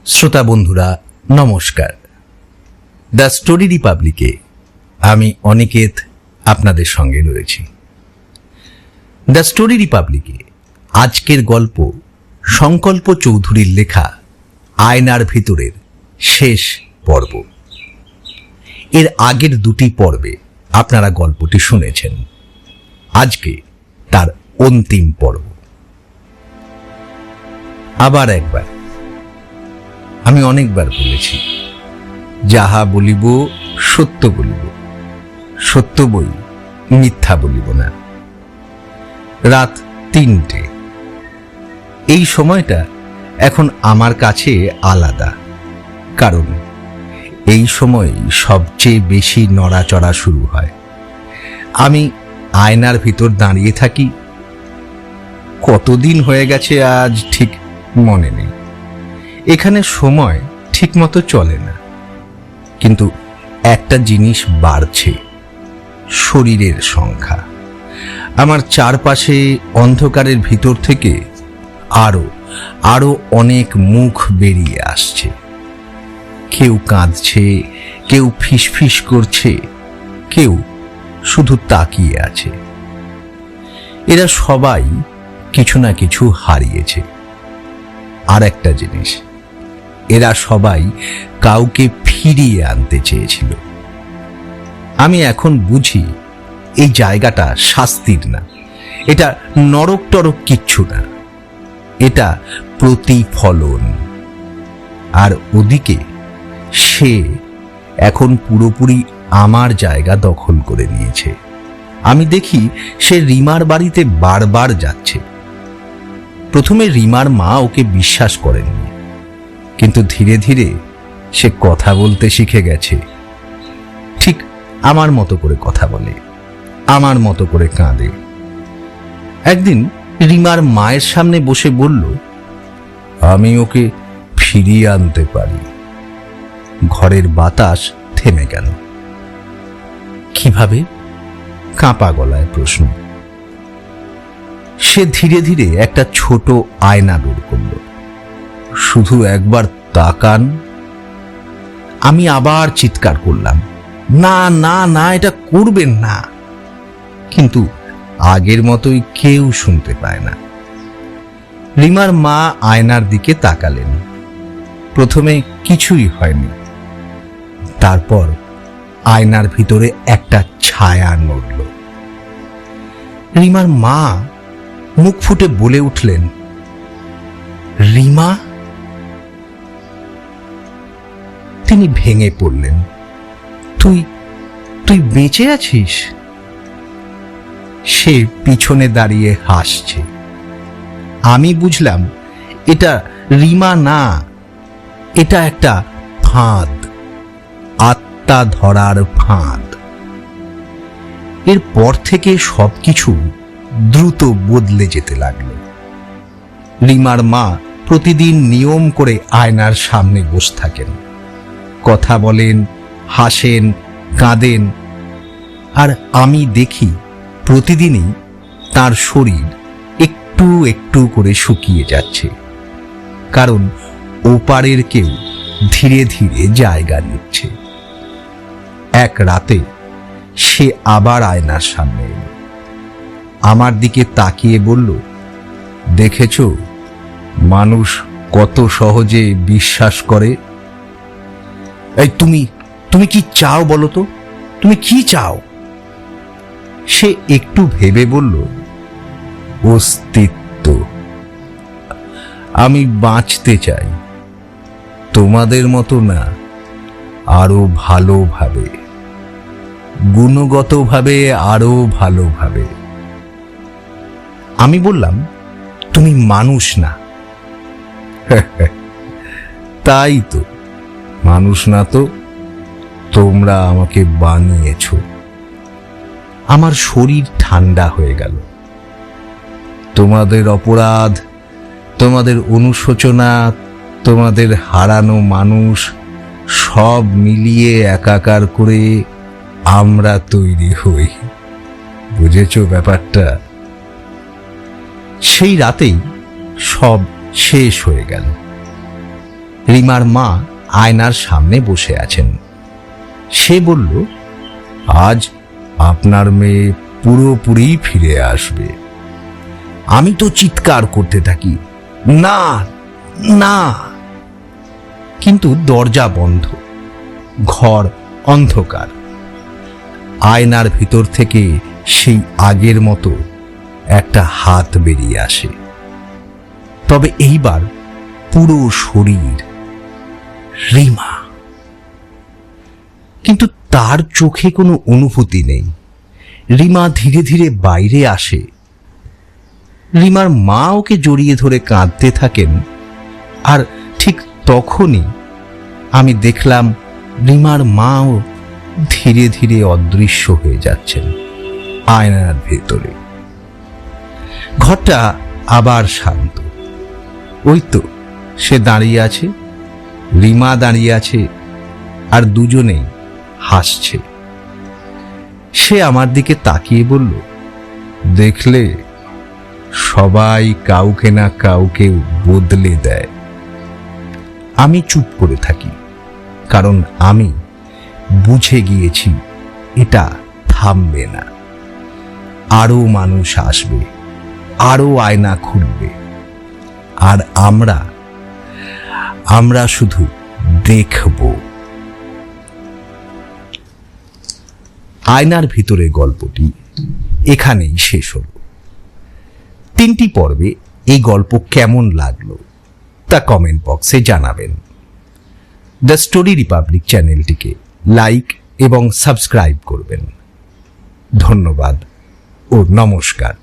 শ্রোতা বন্ধুরা নমস্কার। দ্য স্টোরি রিপাবলিকে আমি অনিকেত আপনাদের সঙ্গে রয়েছি। দ্য স্টোরি রিপাবলিকে আজকের গল্প সংকল্প চৌধুরীর লেখা আয়নার ভিতরের শেষ পর্ব। এর আগের দুটি পর্বে আপনারা গল্পটি শুনেছেন, আজকে তার অন্তিম পর্ব। আবার একবার আমি অনেকবার বলেছি, যাহা বলিব সত্য বলিব, সত্য বই মিথ্যা বলিব না। রাত ৩টে। এই সময়টা এখন আমার কাছে আলাদা, কারণ এই সময় সবচেয়ে বেশি নড়াচড়া শুরু হয়। আমি আয়নার ভিতর দাঁড়িয়ে থাকি। কতদিন হয়ে গেছে আজ ঠিক মনে নেই। এখানে সময় ঠিকমতো চলে না, কিন্তু একটা জিনিস বাড়ছে, শরীরের সংখ্যা। আমার চারপাশে অন্ধকারের ভিতর থেকে আরো অনেক মুখ বেরিয়ে আসছে। কেউ কাঁদছে, কেউ ফিসফিস করছে, কেউ শুধু তাকিয়ে আছে। এরা সবাই কিছু না কিছু হারিয়েছে। আর একটা জিনিস, এরা সবাই কাউকে ফিরিয়ে আনতে চেয়েছিল। আমি এখন বুঝি এই জায়গাটা শাস্তির না, এটা নরক টরক কিচ্ছু না, এটা প্রতিফলন। আর ওদিকে সে এখন পুরোপুরি আমার জায়গা দখল করে নিয়েছে। আমি দেখি সে রিমার বাড়িতে বারবার যাচ্ছে। প্রথমে রিমার মা ওকে বিশ্বাস করেননি, কিন্তু ধীরে ধীরে সে কথা বলতে শিখে গেছে। ঠিক আমার মতো করে কথা বলে, আমার মতো করে কাঁদে। একদিন রিমার মায়ের সামনে বসে বলল, আমি ওকে ফিরিয়ে আনতে পারি। ঘরের বাতাস থেমে গেল। কিভাবে? কাঁপা গলায় প্রশ্ন। সে ধীরে ধীরে একটা ছোট আয়না বের করল। শুধু একবার তাকান। আমি আবার চিৎকার করলাম, না না না, এটা করবেন না। কিন্তু আগের মতোই কেউ শুনতে পায় না। রিমার মা আয়নার দিকে তাকালেন। প্রথমে কিছুই হয়নি। তারপর আয়নার ভিতরে একটা ছায়া নড়ল। রিমার মা মুখ ফুটে বলে উঠলেন, রিমা? তিনি ভেঙে পড়লেন, তুই বেঁচে আছিস? সে পিছনে দাঁড়িয়ে হাসছে। আমি বুঝলাম এটা রিমা না, এটা একটা ফাঁদ, আত্মা ধরার ফাঁদ। এরপর থেকে সবকিছু দ্রুত বদলে যেতে লাগলো। রিমার মা প্রতিদিন নিয়ম করে আয়নার সামনে বসে থাকেন, কথা বলেন, হাসেন, কাঁদেন। আর আমি দেখি প্রতিদিনই তার শরীর একটু একটু করে শুকিয়ে যাচ্ছে, কারণ ওপারের কেউ ধীরে ধীরে জায়গা নিচ্ছে। এক রাতে সে আবার আয়নার সামনে এলো, আমার দিকে তাকিয়ে বলল, দেখেছ মানুষ কত সহজে বিশ্বাস করে? এই তুমি কি চাও বলো তো? তুমি কি চাও? সে একটু ভেবে বলল, অস্তিত্ব। আমি বাঁচতে চাই, তোমাদের মতো না, আরো ভালোভাবে, গুণগতভাবে আরো ভালোভাবে। আমি বললাম, তুমি মানুষ না। তাই তো, মানুষ না তো, তোমরা আমাকে বানিয়েছ। আমার শরীর ঠান্ডা হয়ে গেল। তোমাদের অপরাধ, তোমাদের অনুশোচনা, তোমাদের হারানো মানুষ সব মিলিয়ে একাকার করে আমরা তৈরি হই। বুঝেছ ব্যাপারটা? সেই রাতেই সব শেষ হয়ে গেল। রিমার মা আয়নার সামনে বসে আছেন। সে বলল, আজ আপনার মেয়ে পুরোপুরি ফিরে আসবে। আমি তো চিৎকার করতে থাকি, না না, কিন্তু দরজা বন্ধ, ঘর অন্ধকার। আয়নার ভিতর থেকে সেই আগের মতো একটা হাত বেরিয়ে আসে, তবে এইবার পুরো শরীর। রিমা, কিন্তু তার চোখে কোনো অনুভূতি নেই। রিমা ধীরে ধীরে বাইরে আসে। রিমার মা ওকে জড়িয়ে ধরে কাঁদতে থাকেন, আর ঠিক তখনই আমি দেখলাম রিমার মাও ধীরে ধীরে অদৃশ্য হয়ে যাচ্ছেন আয়নার ভেতরে। ঘরটা আবার শান্ত। ওই তো সে দাঁড়িয়ে আছে, রিমা দাঁড়িয়ে আছে, আর দুজনেই হাসছে। সে আমার দিকে তাকিয়ে বলল, দেখলে, সবাই কাউকে না কাউকে বদলে দেয়। আমি চুপ করে থাকি, কারণ আমি বুঝে গিয়েছি এটা থামবে না। আরো মানুষ আসবে, আরো আয়না খুলবে, আর আমরা শুধু দেখব। আয়নার ভিতরে গল্পটি এখানেই শেষ হল। 3টি পর্বে এই গল্প কেমন লাগলো তা কমেন্ট বক্সে জানাবেন। দ্য স্টোরি রিপাবলিক চ্যানেলটিকে লাইক এবং সাবস্ক্রাইব করবেন। ধন্যবাদ ও নমস্কার।